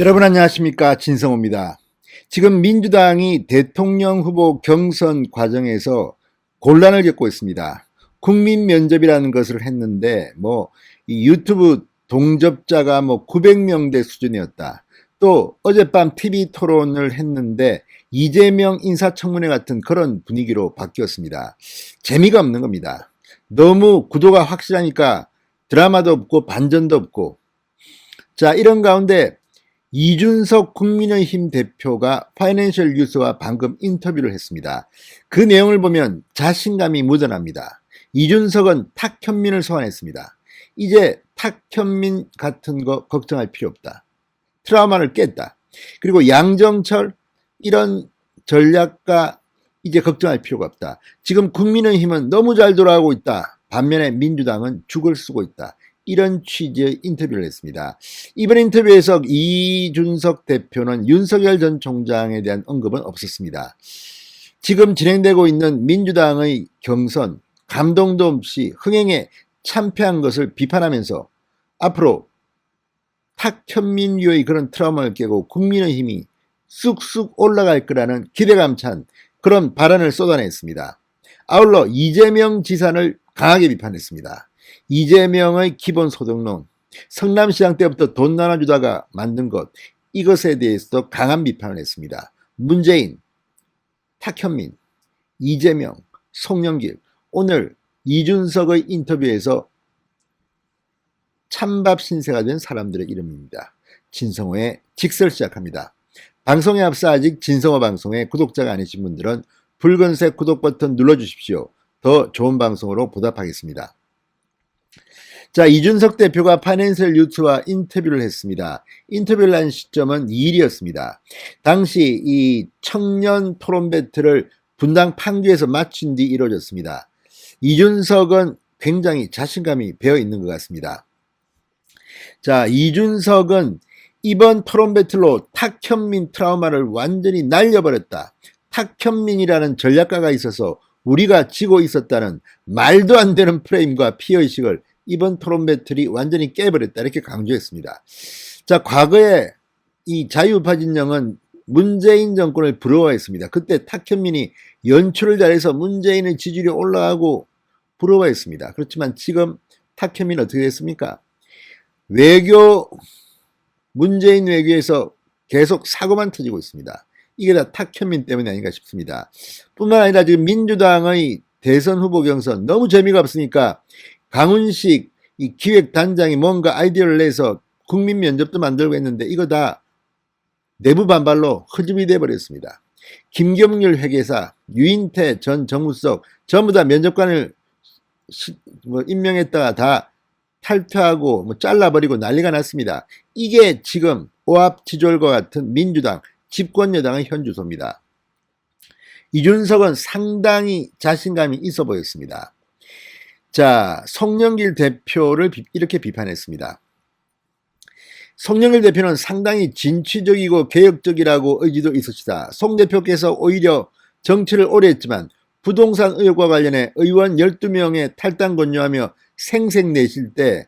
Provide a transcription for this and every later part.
여러분 안녕하십니까, 진성호입니다. 지금 민주당이 대통령 후보 경선 과정에서 곤란을 겪고 있습니다. 국민 면접이라는 것을 했는데 이 유튜브 동접자가 900명대 수준이었다. 또 어젯밤 TV 토론을 했는데 이재명 인사청문회 같은 그런 분위기로 바뀌었습니다. 재미가 없는 겁니다. 너무 구도가 확실하니까 드라마도 없고 반전도 없고. 자, 이런 가운데 이준석 국민의힘 대표가 파이낸셜 뉴스와 방금 인터뷰를 했습니다. 그 내용을 보면 자신감이 묻어납니다. 이준석은 탁현민을 소환했습니다. 이제 탁현민 같은 거 걱정할 필요 없다. 트라우마를 깼다. 그리고 양정철 이런 전략가 이제 걱정할 필요가 없다. 지금 국민의힘은 너무 잘 돌아가고 있다. 반면에 민주당은 죽을 쓰고 있다. 이런 취지의 인터뷰를 했습니다. 이번 인터뷰에서 이준석 대표는 윤석열 전 총장에 대한 언급은 없었습니다. 지금 진행되고 있는 민주당의 경선, 감동도 없이 흥행에 참패한 것을 비판하면서 앞으로 탁현민류의 그런 트라우마를 깨고 국민의힘이 쑥쑥 올라갈 거라는 기대감 찬 그런 발언을 쏟아냈습니다. 아울러 이재명 지사를 강하게 비판했습니다. 이재명의 기본소득론, 성남시장 때부터 돈 나눠주다가 만든 것, 이것에 대해서도 강한 비판을 했습니다. 문재인, 탁현민, 이재명, 송영길, 오늘 이준석의 인터뷰에서 찬밥 신세가 된 사람들의 이름입니다. 진성호의 직설 시작합니다. 방송에 앞서 아직 진성호 방송에 구독자가 아니신 분들은 붉은색 구독 버튼 눌러주십시오. 더 좋은 방송으로 보답하겠습니다. 자, 이준석 대표가 파이낸셜 뉴스와 인터뷰를 했습니다. 인터뷰를 한 시점은 2일이었습니다. 당시 이 청년 토론 배틀을 분당 판교에서 마친 뒤 이루어졌습니다. 이준석은 굉장히 자신감이 배어 있는 것 같습니다. 자, 이준석은 이번 토론 배틀로 탁현민 트라우마를 완전히 날려버렸다. 탁현민이라는 전략가가 있어서 우리가 지고 있었다는 말도 안 되는 프레임과 피해의식을 이번 토론 배틀이 완전히 깨버렸다, 이렇게 강조했습니다. 자, 과거에 이 자유우파 진영은 문재인 정권을 부러워했습니다. 그때 탁현민이 연출을 잘해서 문재인의 지지율이 올라가고 부러워했습니다. 그렇지만 지금 탁현민은 어떻게 됐습니까? 문재인 외교에서 계속 사고만 터지고 있습니다. 이게 다 탁현민 때문이 아닌가 싶습니다. 뿐만 아니라 지금 민주당의 대선 후보 경선 너무 재미가 없으니까 강훈식 이 기획단장이 뭔가 아이디어를 내서 국민 면접도 만들고 했는데 이거 다 내부 반발로 흐집이 돼버렸습니다. 김경률 회계사, 유인태 전 정무수석 전부 다 면접관을 임명했다가 다 탈퇴하고 잘라버리고 난리가 났습니다. 이게 지금 오합지졸과 같은 민주당 집권여당의 현주소입니다. 이준석은 상당히 자신감이 있어 보였습니다. 자, 송영길 대표를 이렇게 비판했습니다. 송영길 대표는 상당히 진취적이고 개혁적이라고 의지도 있으시다. 송 대표께서 오히려 정치를 오래 했지만 부동산 의혹과 관련해 의원 12명의 탈당 권유하며 생색내실 때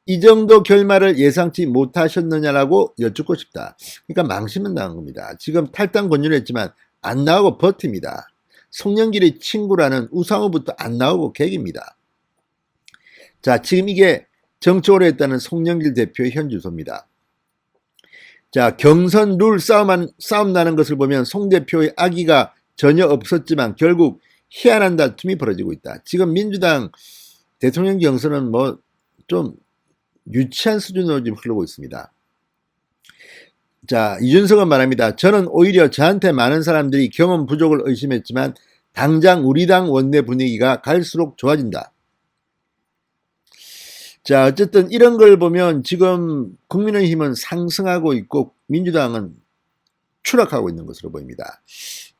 이 정도 결말을 예상치 못하셨느냐라고 여쭙고 싶다. 그러니까 망신은 당한 겁니다. 지금 탈당 권유를 했지만 안 나오고 버팁니다. 송영길의 친구라는 우상호부터 안 나오고 객입니다. 자, 지금 이게 정치 오래 했다는 송영길 대표의 현주소입니다. 자, 경선 룰 싸움 나는 것을 보면 송 대표의 악의가 전혀 없었지만 결국 희한한 다툼이 벌어지고 있다. 지금 민주당 대통령 경선은 좀 유치한 수준으로 지금 흐르고 있습니다. 자, 이준석은 말합니다. 저는 오히려 저한테 많은 사람들이 경험 부족을 의심했지만 당장 우리 당 원내 분위기가 갈수록 좋아진다. 자, 어쨌든 이런 걸 보면 지금 국민의힘은 상승하고 있고 민주당은 추락하고 있는 것으로 보입니다.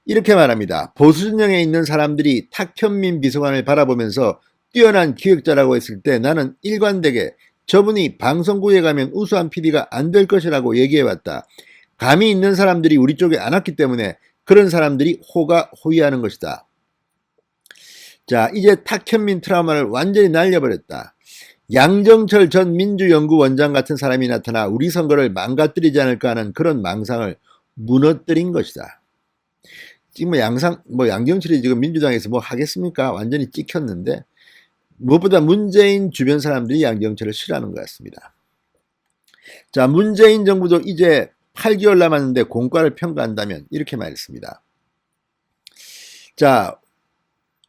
이렇게 말합니다. 보수 진영에 있는 사람들이 탁현민 비서관을 바라보면서 뛰어난 기획자라고 했을 때 나는 일관되게 저분이 방송국에 가면 우수한 PD가 안 될 것이라고 얘기해왔다. 감이 있는 사람들이 우리 쪽에 안 왔기 때문에 그런 사람들이 호위하는 것이다. 자, 이제 탁현민 트라우마를 완전히 날려버렸다. 양정철 전 민주연구원장 같은 사람이 나타나 우리 선거를 망가뜨리지 않을까 하는 그런 망상을 무너뜨린 것이다. 지금 양정철이 지금 민주당에서 뭐 하겠습니까? 완전히 찍혔는데 무엇보다 문재인 주변 사람들이 양정철을 싫어하는 것 같습니다. 자, 문재인 정부도 이제 8개월 남았는데 공과를 평가한다면 이렇게 말했습니다. 자,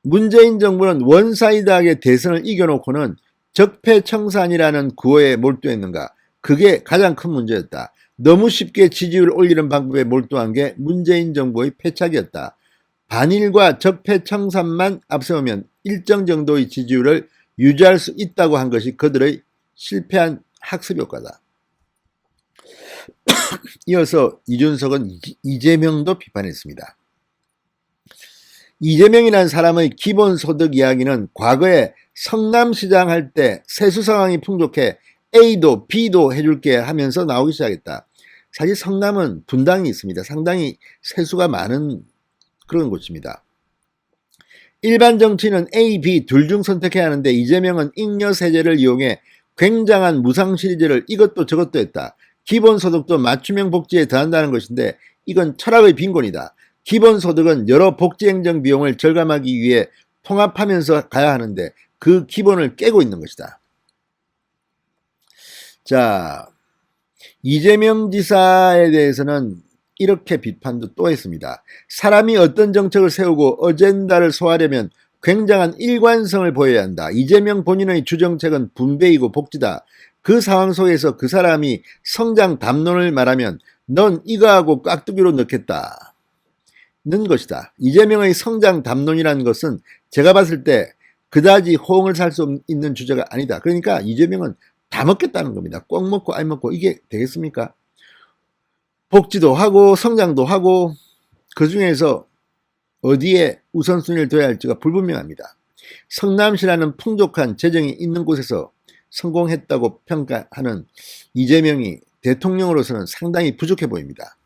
문재인 정부는 원사이드하게 대선을 이겨놓고는 적폐청산이라는 구호에 몰두했는가? 그게 가장 큰 문제였다. 너무 쉽게 지지율을 올리는 방법에 몰두한 게 문재인 정부의 패착이었다. 반일과 적폐청산만 앞세우면 일정 정도의 지지율을 유지할 수 있다고 한 것이 그들의 실패한 학습 효과다. 이어서 이준석은 이재명도 비판했습니다. 이재명이라는 사람의 기본소득 이야기는 과거에 성남시장 할 때 세수 상황이 풍족해 A도 B도 해줄게 하면서 나오기 시작했다. 사실 성남은 분당이 있습니다. 상당히 세수가 많은 그런 곳입니다. 일반 정치인은 A, B 둘 중 선택해야 하는데 이재명은 잉여세제를 이용해 굉장한 무상실이제를 이것도 저것도 했다. 기본소득도 맞춤형 복지에 더한다는 것인데 이건 철학의 빈곤이다. 기본소득은 여러 복지행정 비용을 절감하기 위해 통합하면서 가야 하는데 그 기본을 깨고 있는 것이다. 자, 이재명 지사에 대해서는 이렇게 비판도 또 했습니다. 사람이 어떤 정책을 세우고 어젠다를 소화하려면 굉장한 일관성을 보여야 한다. 이재명 본인의 주정책은 분배이고 복지다. 그 상황 속에서 그 사람이 성장 담론을 말하면 넌 이거하고 깍두기로 넣겠다. 는 것이다. 이재명의 성장 담론이라는 것은 제가 봤을 때 그다지 호응을 살 수 있는 주제가 아니다. 그러니까 이재명은 다 먹겠다는 겁니다. 꼭 먹고 안 먹고 이게 되겠습니까? 복지도 하고 성장도 하고 그 중에서 어디에 우선순위를 둬야 할지가 불분명합니다. 성남시라는 풍족한 재정이 있는 곳에서 성공했다고 평가하는 이재명이 대통령으로서는 상당히 부족해 보입니다.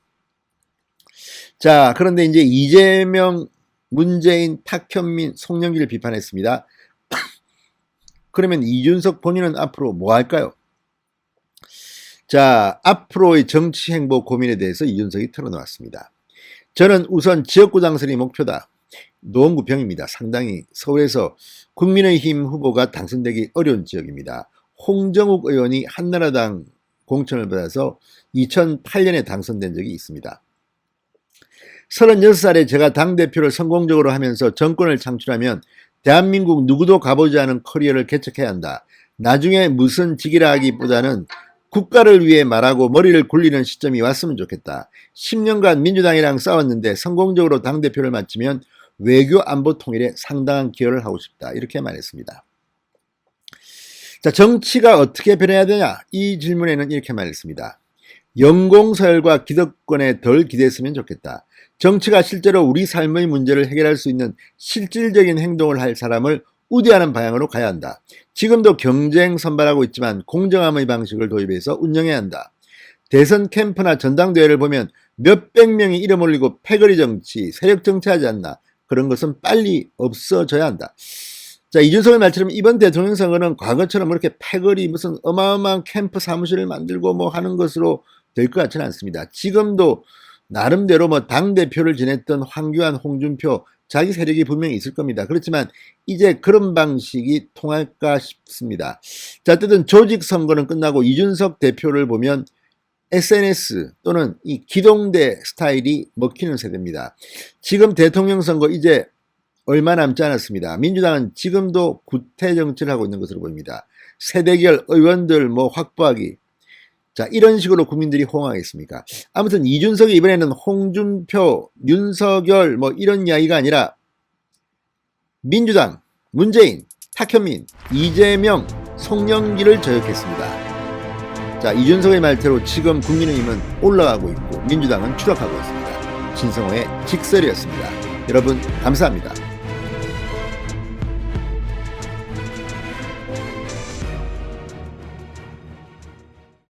자, 그런데 이제 이재명, 문재인, 탁현민, 송영길을 비판했습니다. 그러면 이준석 본인은 앞으로 뭐 할까요? 자, 앞으로의 정치 행보 고민에 대해서 이준석이 털어놓았습니다. 저는 우선 지역구 당선이 목표다. 노원구평입니다. 상당히 서울에서 국민의힘 후보가 당선되기 어려운 지역입니다. 홍정욱 의원이 한나라당 공천을 받아서 2008년에 당선된 적이 있습니다. 36살에 제가 당대표를 성공적으로 하면서 정권을 창출하면 대한민국 누구도 가보지 않은 커리어를 개척해야 한다. 나중에 무슨 직이라 하기보다는 국가를 위해 말하고 머리를 굴리는 시점이 왔으면 좋겠다. 10년간 민주당이랑 싸웠는데 성공적으로 당대표를 맡으면 외교 안보 통일에 상당한 기여를 하고 싶다. 이렇게 말했습니다. 자, 정치가 어떻게 변해야 되냐? 이 질문에는 이렇게 말했습니다. 연공서열과 기득권에 덜 기대했으면 좋겠다. 정치가 실제로 우리 삶의 문제를 해결할 수 있는 실질적인 행동을 할 사람을 우대하는 방향으로 가야 한다. 지금도 경쟁 선발하고 있지만 공정함의 방식을 도입해서 운영해야 한다. 대선 캠프나 전당대회를 보면 몇백 명이 이름 올리고 패거리 정치, 세력 정치하지 않나. 그런 것은 빨리 없어져야 한다. 자, 이준석의 말처럼 이번 대통령 선거는 과거처럼 그렇게 패거리 무슨 어마어마한 캠프 사무실을 만들고 뭐 하는 것으로 될 것 같지는 않습니다. 지금도 나름대로 뭐 당대표를 지냈던 황교안, 홍준표 자기 세력이 분명히 있을 겁니다. 그렇지만 이제 그런 방식이 통할까 싶습니다. 자, 어쨌든 조직 선거는 끝나고 이준석 대표를 보면 SNS 또는 이 기동대 스타일이 먹히는 세대입니다. 지금 대통령 선거 이제 얼마 남지 않았습니다. 민주당은 지금도 구태 정치를 하고 있는 것으로 보입니다. 세대결 의원들 뭐 확보하기. 자, 이런 식으로 국민들이 호응하겠습니까? 아무튼 이준석이 이번에는 홍준표, 윤석열 뭐 이런 이야기가 아니라 민주당, 문재인, 탁현민, 이재명, 송영길을 저격했습니다. 자, 이준석의 말대로 지금 국민의힘은 올라가고 있고 민주당은 추락하고 있습니다. 신성호의 직설이었습니다. 여러분 감사합니다.